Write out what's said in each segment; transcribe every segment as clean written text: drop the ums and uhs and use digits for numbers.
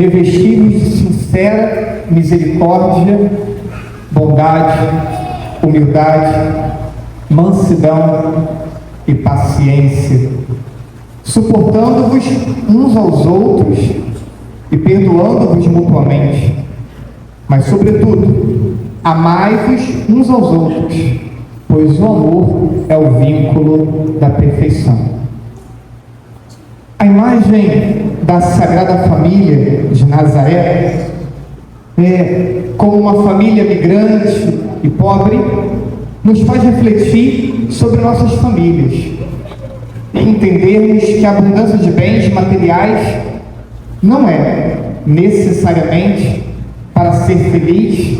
revestidos de sincera misericórdia, bondade, humildade, mansidão e paciência, suportando-vos uns aos outros e perdoando-vos mutuamente. Mas, sobretudo, amai-vos uns aos outros, pois o amor é o vínculo da perfeição. A imagem da Sagrada Família de Nazaré como uma família migrante e pobre, nos faz refletir sobre nossas famílias e entendermos que a abundância de bens materiais não é necessariamente para ser feliz,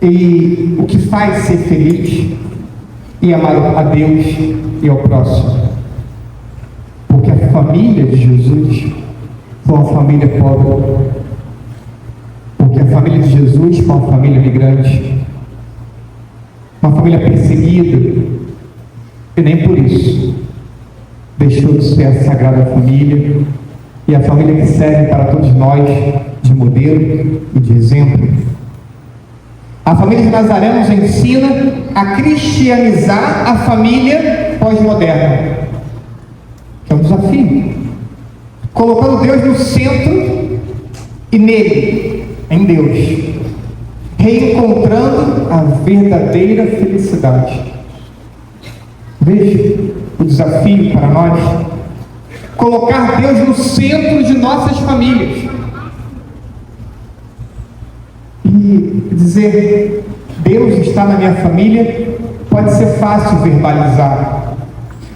e o que faz ser feliz e amar a Deus e ao próximo. Porque a família de Jesus foi uma família pobre. Porque a família de Jesus foi uma família migrante, uma família perseguida, e nem por isso deixou de ser a Sagrada Família e a família que serve para todos nós de modelo e de exemplo. A família de Nazaré nos ensina a cristianizar a família pós-moderna, que é um desafio, colocando Deus no centro e nele, em Deus, reencontrando a verdadeira felicidade. Veja o desafio para nós: colocar Deus no centro de nossas famílias e dizer, Deus está na minha família. Pode ser fácil verbalizar,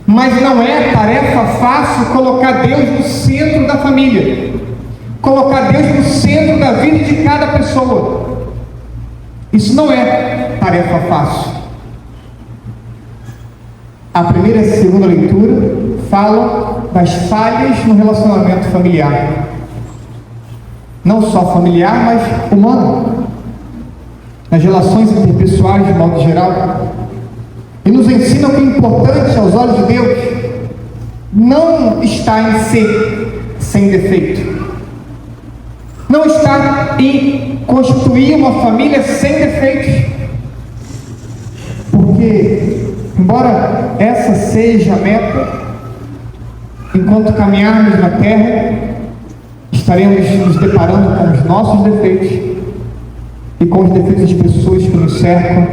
mas não é tarefa fácil colocar Deus no centro da família, colocar Deus no centro da vida de cada pessoa. Isso não é tarefa fácil. A primeira e a segunda leitura falam das falhas no relacionamento familiar, não só familiar, mas humano, nas relações interpessoais de modo geral, e nos ensinam que o importante aos olhos de Deus não está em ser sem defeito, não está em constituir uma família sem defeitos, porque, embora essa seja a meta, enquanto caminharmos na terra, estaremos nos deparando com os nossos defeitos e com os defeitos das pessoas que nos cercam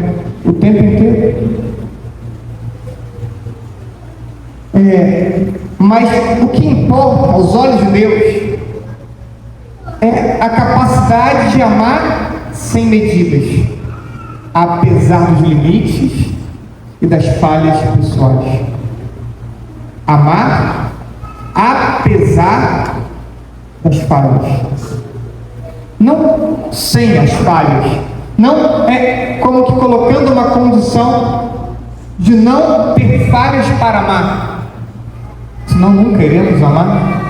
o tempo inteiro. Mas o que importa aos olhos de Deus é a capacidade de amar sem medidas, apesar dos limites e das falhas pessoais. Amar apesar das falhas, não sem as falhas. Não é como que colocando uma condição de não ter falhas para amar, senão nunca iremos amar.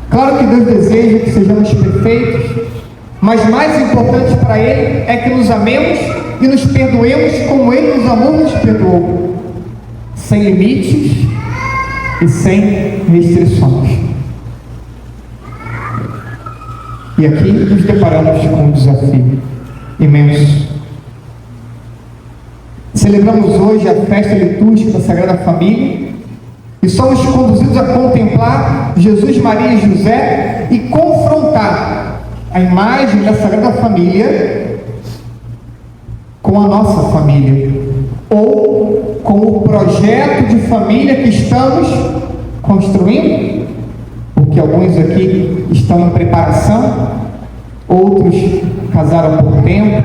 Claro que Deus deseja que sejamos perfeitos, mas mais importante para Ele é que nos amemos e nos perdoemos como Ele nos amou e nos perdoou, sem limites e sem restrições. E aqui nos deparamos com um desafio imenso. Celebramos hoje a festa litúrgica da Sagrada Família e somos conduzidos a contemplar Jesus, Maria e José e confrontar a imagem da Sagrada Família com a nossa família, ou com o projeto de família que estamos construindo, porque alguns aqui estão em preparação, outros casaram por tempo.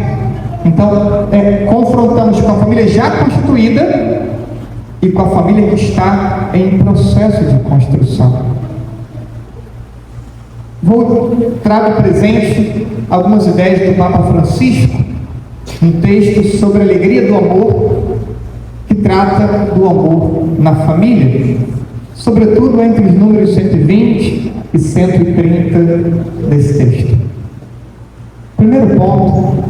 Então, confrontamos com a família já constituída e com a família que está em processo de construção. Trago presente algumas ideias do Papa Francisco, um texto sobre a alegria do amor, que trata do amor na família, sobretudo entre os números 120 e 130 desse texto. Primeiro ponto: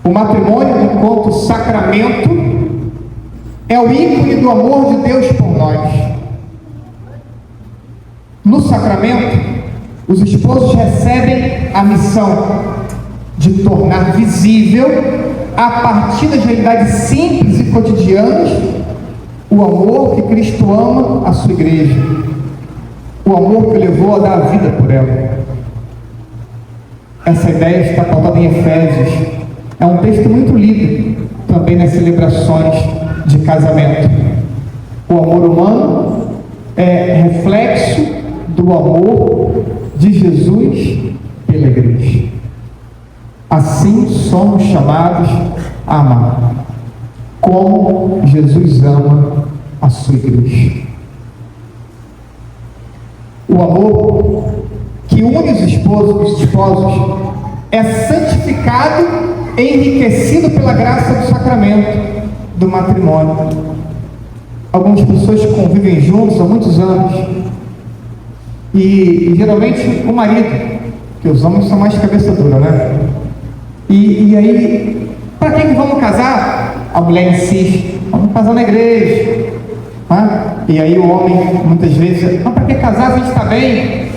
o matrimônio, enquanto sacramento, é o ícone do amor de Deus por nós. No sacramento, os esposos recebem a missão de tornar visível, a partir das realidades simples e cotidianas, o amor que Cristo ama a sua igreja, o amor que o levou a dar a vida por ela. Essa ideia está pautada em Efésios. É um texto muito lido também nas celebrações de casamento. O amor humano é reflexo do amor de Jesus pela igreja. Assim somos chamados a amar, como Jesus ama a sua igreja. O amor que une os esposos é santificado e enriquecido pela graça do sacramento do matrimônio. Algumas pessoas convivem juntos há muitos anos e geralmente o marido, que os homens são mais cabeça dura, né? E aí, para que vamos casar? A mulher insiste, vamos casar na igreja. E aí o homem, muitas vezes, para que casar? A gente está bem.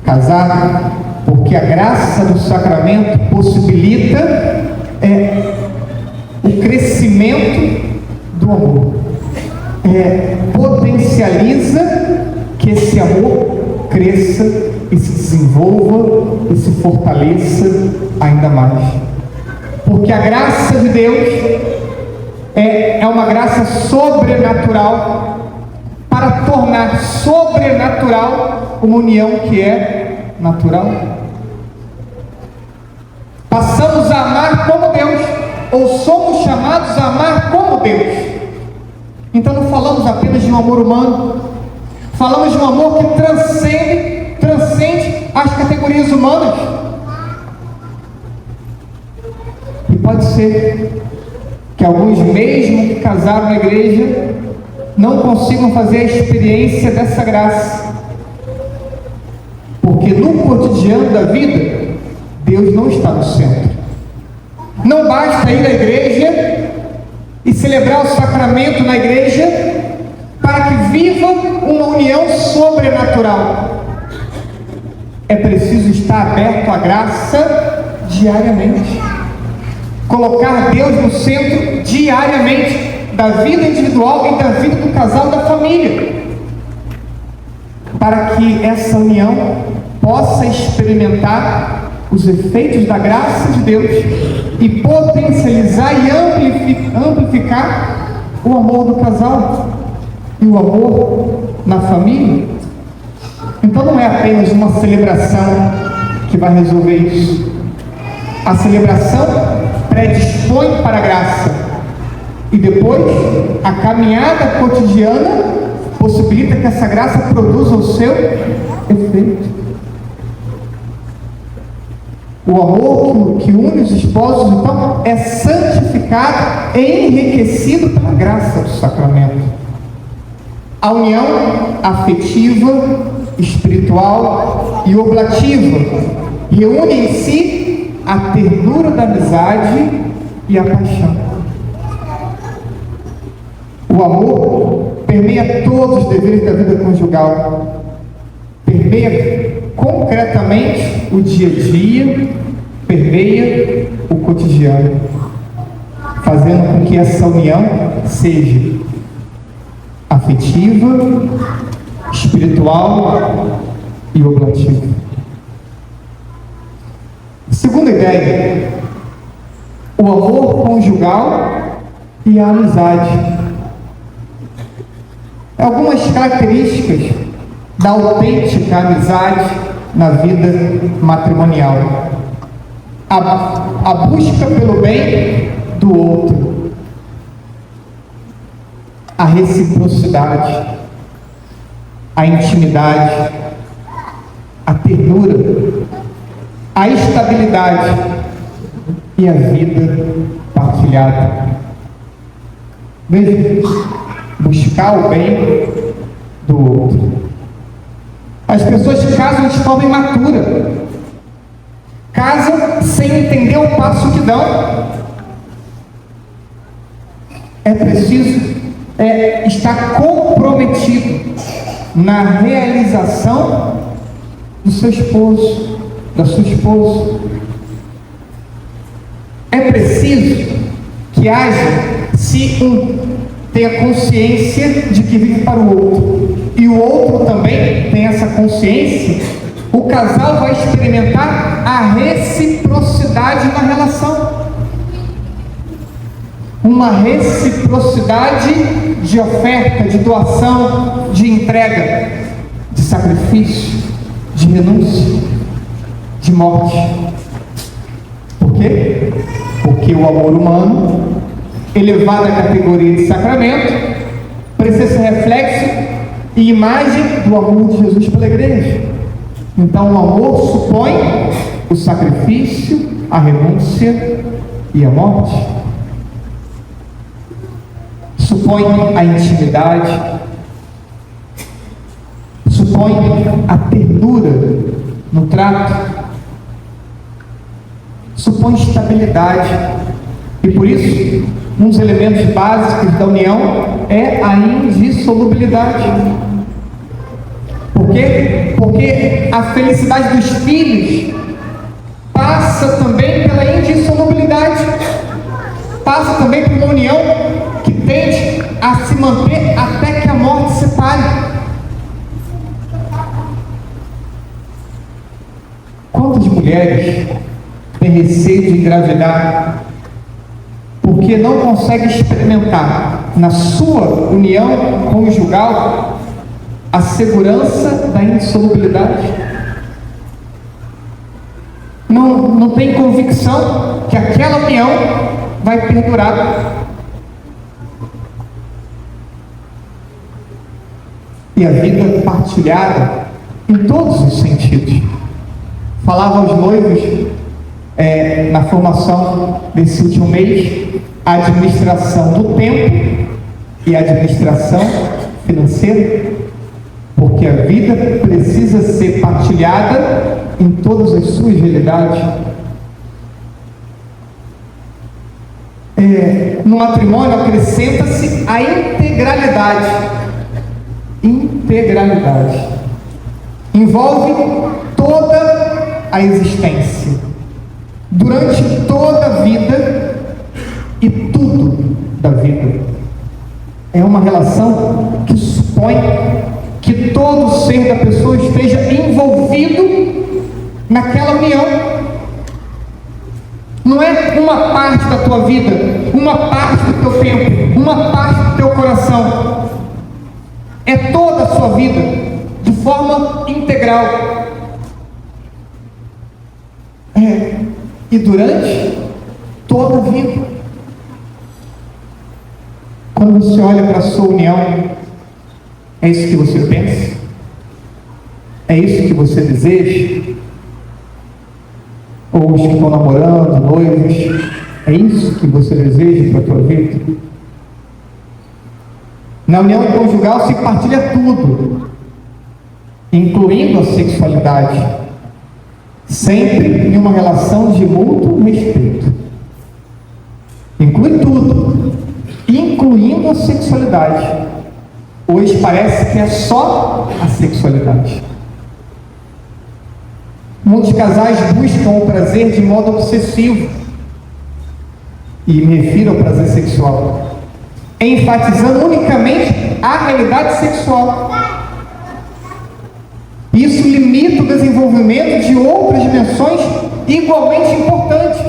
Casar, porque a graça do sacramento possibilita o crescimento do amor. Potencializa que esse amor cresça e se desenvolva e se fortaleça ainda mais. Porque a graça de Deus é uma graça sobrenatural para tornar sobrenatural uma união que é natural. Passamos a amar como Deus, ou somos chamados a amar como Deus. Então não falamos apenas de um amor humano, falamos de um amor que transcende as categorias humanas. E pode ser que alguns, mesmo que casaram na igreja, não consigam fazer a experiência dessa graça, porque no cotidiano da vida, Deus não está no centro. Não basta ir à igreja e celebrar o sacramento na igreja para que viva uma união sobrenatural. É preciso estar aberto à graça diariamente, colocar Deus no centro diariamente da vida individual e da vida do casal e da família, para que essa união possa experimentar os efeitos da graça de Deus e potencializar e amplificar o amor do casal e o amor na família. Então não é apenas uma celebração que vai resolver isso. A celebração predispõe para a graça e depois a caminhada cotidiana possibilita que essa graça produza o seu efeito. O amor que une os esposos, então, é santificado e enriquecido pela graça do sacramento. A união afetiva, espiritual e oblativa reúne em si a ternura da amizade e a paixão. O amor permeia todos os deveres da vida conjugal, permeia concretamente o dia a dia, permeia o cotidiano, fazendo com que essa união seja afetiva, espiritual e oblativa. Segunda ideia, o amor conjugal e a amizade. Algumas características da autêntica amizade na vida matrimonial: a busca pelo bem do outro, a reciprocidade, a intimidade, a ternura, a estabilidade e a vida partilhada. Veja, buscar o bem do outro. As pessoas casam de forma imatura, casam sem entender o passo que dão. É preciso estar comprometido na realização do seu esposo, da sua esposa. É preciso que haja, se um tem a consciência de que vive para o outro, e o outro também tem essa consciência, o casal vai experimentar a reciprocidade na relação. Uma reciprocidade de oferta, de doação, de entrega, de sacrifício, de renúncia, de morte. Por quê? Porque o amor humano, elevado à categoria de sacramento, precisa ser reflexo e imagem do amor de Jesus pela igreja. Então o amor supõe o sacrifício, a renúncia e a morte. Supõe a intimidade, supõe a ternura no trato, supõe estabilidade. E por isso, um dos elementos básicos da união é a indissolubilidade. Por quê? Porque a felicidade dos filhos passa também pela indissolubilidade, passa também por uma união que tende a se manter até que a morte separe. Quantas mulheres têm receio de engravidar porque não conseguem experimentar na sua união conjugal a segurança da indissolubilidade? Não tem convicção que aquela união vai perdurar. E a vida partilhada em todos os sentidos. Falava aos noivos na formação desse último mês, a administração do tempo e a administração financeira, porque a vida precisa ser partilhada em todas as suas realidades. No matrimônio acrescenta-se a integralidade. Integralidade envolve toda a existência, durante toda a vida e tudo da vida. É uma relação que supõe que todo ser da pessoa esteja envolvido naquela união. Não é uma parte da tua vida, uma parte do teu tempo, uma parte do teu coração. É toda a sua vida, de forma integral. E durante toda a vida. Quando você olha para a sua união, é isso que você pensa? É isso que você deseja? Ou os que estão namorando, noivos, é isso que você deseja para a tua vida? Na união conjugal se partilha tudo, incluindo a sexualidade, sempre em uma relação de mútuo respeito. Inclui tudo, incluindo a sexualidade. Hoje parece que é só a sexualidade. Muitos casais buscam o prazer de modo obsessivo, e me refiro ao prazer sexual, enfatizando unicamente a realidade sexual. Isso limita o desenvolvimento de outras dimensões igualmente importantes.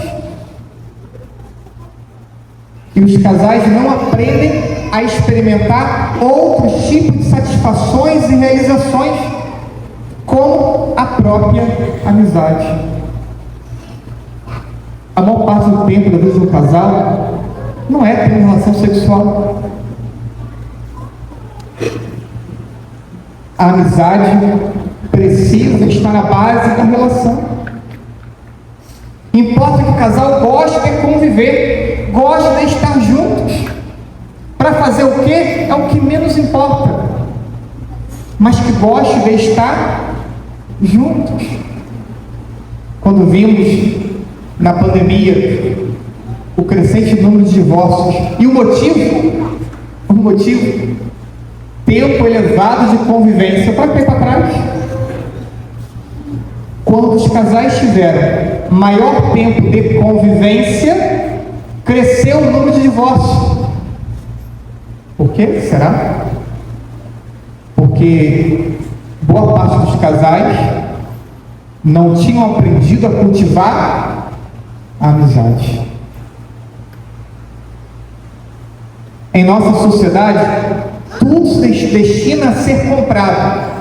E os casais não aprendem a experimentar outros tipos de satisfações e realizações, como a própria amizade. A maior parte do tempo da vida do casal não é ter uma relação sexual. A amizade precisa estar na base da relação. Importa que o casal goste de conviver, goste de estar juntos. Para fazer o quê? É o que menos importa. Mas que goste de estar juntos. Quando vimos na pandemia o crescente número de divórcios, e o motivo, tempo elevado de convivência. Para que para trás? quando os casais tiveram maior tempo de convivência, cresceu o número de divórcios. Por quê? Será? Porque boa parte dos casais não tinham aprendido a cultivar a amizade. Em nossa sociedade, tudo se destina a ser comprado,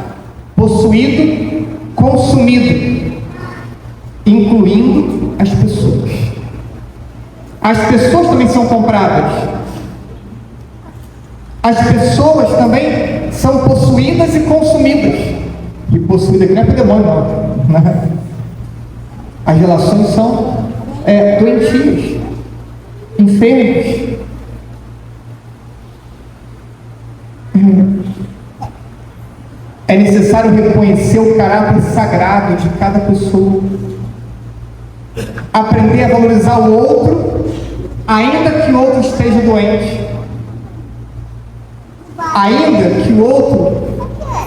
possuído, consumido, incluindo as pessoas. As pessoas também são compradas. As pessoas também são possuídas e consumidas. E possuída aqui não é para demônio, não. As relações são doentias, enfermas. É necessário reconhecer o caráter sagrado de cada pessoa, aprender a valorizar o outro, ainda que o outro esteja doente, ainda que o outro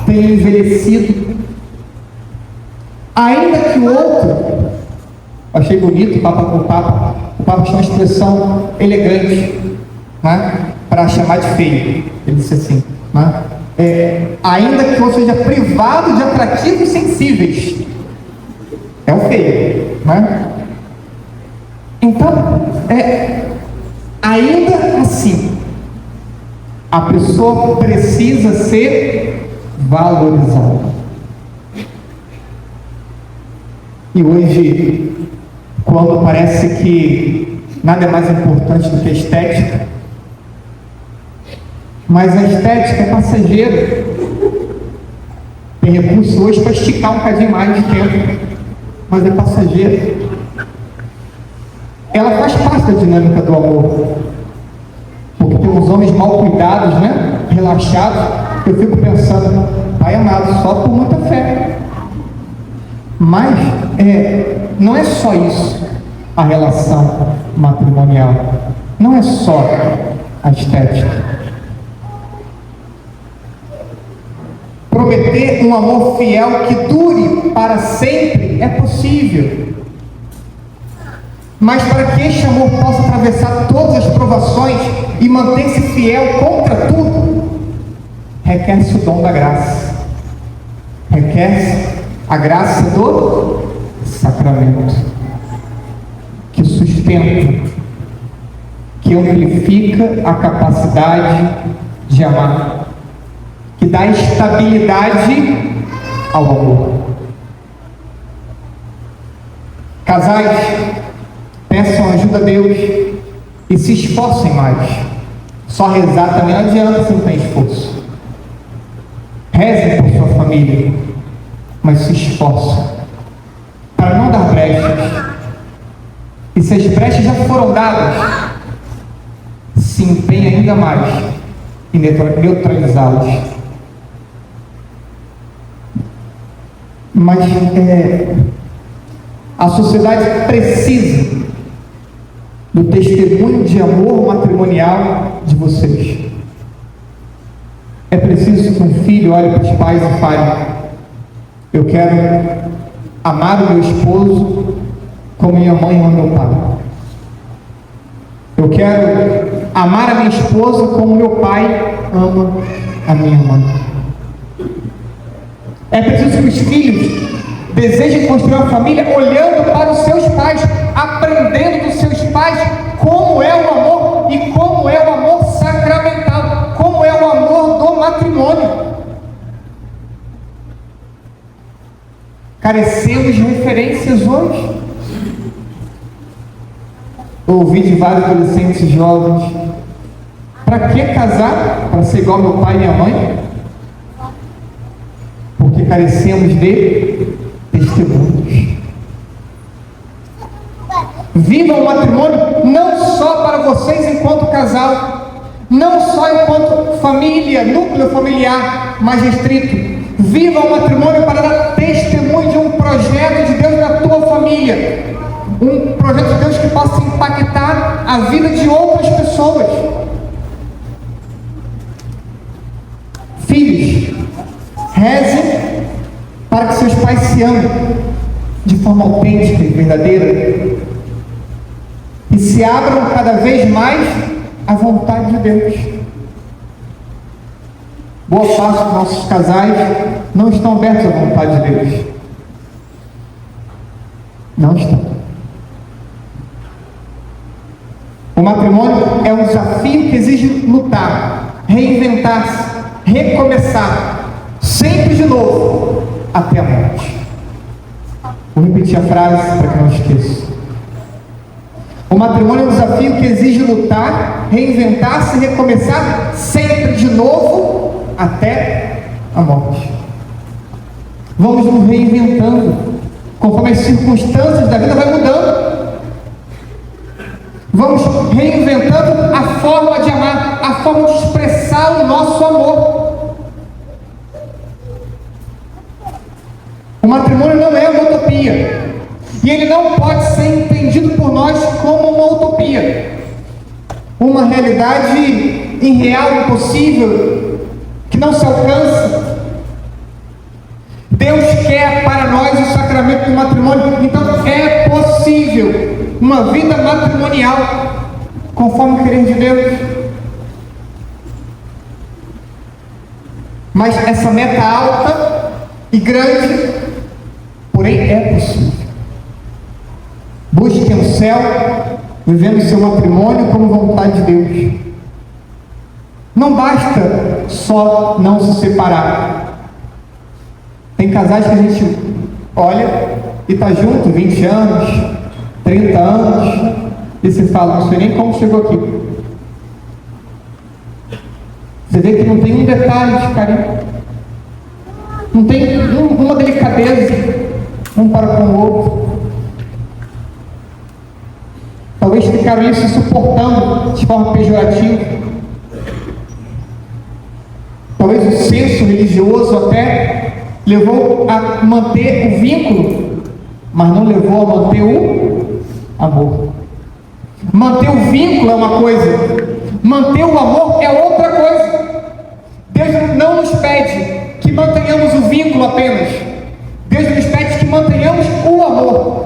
tenha envelhecido, ainda que o outro, achei bonito o Papa tinha uma expressão elegante, né, para chamar de feio. Ele disse assim, né, ainda que o outro seja privado de atrativos sensíveis, é o feio, né? Então, ainda assim, a pessoa precisa ser valorizada. E hoje, quando parece que nada é mais importante do que a estética, mas a estética é passageira. Tem recurso hoje para esticar um bocadinho mais de tempo, mas é passageira. Ela faz parte da dinâmica do amor. Porque tem uns homens mal cuidados, né? Relaxados. Eu fico pensando, pai amado, só por muita fé. Mas não é só isso a relação matrimonial. Não é só a estética. Prometer um amor fiel que dure para sempre é possível. Mas para que este amor possa atravessar todas as provações e manter-se fiel contra tudo, requer-se o dom da graça. Requer-se a graça do sacramento, que sustenta, que amplifica a capacidade de amar, que dá estabilidade ao amor. Casais, peçam ajuda a Deus e se esforcem mais. Só rezar também não adianta se não tem esforço. Rezem por sua família, mas se esforcem para não dar brechas. E se as brechas já foram dadas, se empenhe ainda mais em neutralizá-las. Mas a sociedade precisa do testemunho de amor matrimonial de vocês. É preciso que um filho olhe para os pais e fale: eu quero amar o meu esposo como minha mãe ama meu pai. Eu quero amar a minha esposa como meu pai ama a minha mãe. É preciso que os filhos desejem construir uma família olhando para os seus pais, aprendendo dos seus pais como é o amor e como é o amor sacramental, como é o amor do matrimônio. Carecemos de referências hoje. Ouvi de vários adolescentes jovens: para que casar? Para ser igual meu pai e minha mãe? Porque carecemos de testemunhos. Vivam o matrimônio não só para vocês enquanto casal, não só enquanto família, núcleo familiar mais restrito. Viva o matrimônio para dar testemunho de um projeto de Deus na tua família, um projeto de Deus que possa impactar a vida de outras pessoas. Filhos, rezem para que seus pais se amem, de forma autêntica e verdadeira, e se abram cada vez mais à vontade de Deus. Boa parte dos nossos casais não estão abertos à vontade de Deus. Não estão. O matrimônio é um desafio que exige lutar, reinventar-se, recomeçar, sempre de novo, até a morte. Vou repetir a frase para que não esqueça. O matrimônio é um desafio que exige lutar, reinventar-se e recomeçar sempre de novo até a morte. Vamos nos reinventando conforme as circunstâncias da vida vai mudando. Vamos reinventando a forma de amar, a forma de expressar o nosso amor. O matrimônio não é uma utopia. E ele não pode ser entendido por nós como uma utopia, uma realidade irreal, impossível, que não se alcança. Deus quer para nós o sacramento do matrimônio, então é possível uma vida matrimonial conforme o querer de Deus. Mas essa meta alta e grande, porém é possível. Busquem o céu, vivendo seu matrimônio como vontade de Deus. Não basta só não se separar. Tem casais que a gente olha e está junto 20 anos, 30 anos, e se fala, não sei nem como chegou aqui. Você vê que não tem um detalhe de carinho, não tem uma delicadeza um para com o outro. Talvez ficaram ali se suportando de forma pejorativa. Talvez o senso religioso até levou a manter o vínculo, mas não levou a manter o amor. Manter o vínculo é uma coisa, manter o amor é outra coisa. Deus não nos pede que mantenhamos o vínculo apenas. Deus nos pede que mantenhamos o amor.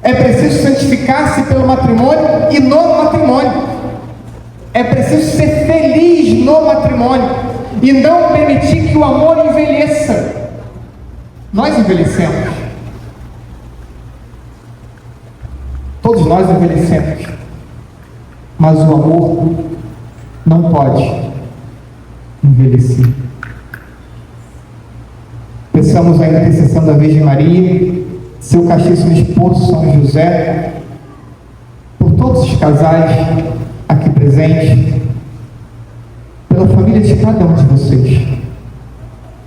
É preciso santificar-se pelo matrimônio e no matrimônio. É preciso ser feliz no matrimônio e não permitir que o amor envelheça. Nós envelhecemos. Todos nós envelhecemos. Mas o amor não pode envelhecer. Peçamos a intercessão da Virgem Maria, seu castíssimo esposo São José, por todos os casais aqui presentes, pela família de cada um de vocês,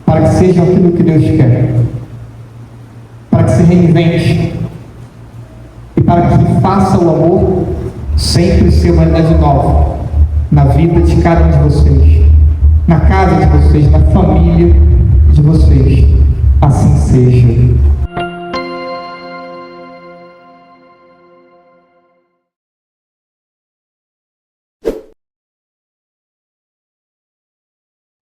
para que sejam aquilo que Deus quer, para que se reinvente e para que faça o amor sempre ser uma realidade nova na vida de cada um de vocês, na casa de vocês, na família de vocês. Assim seja.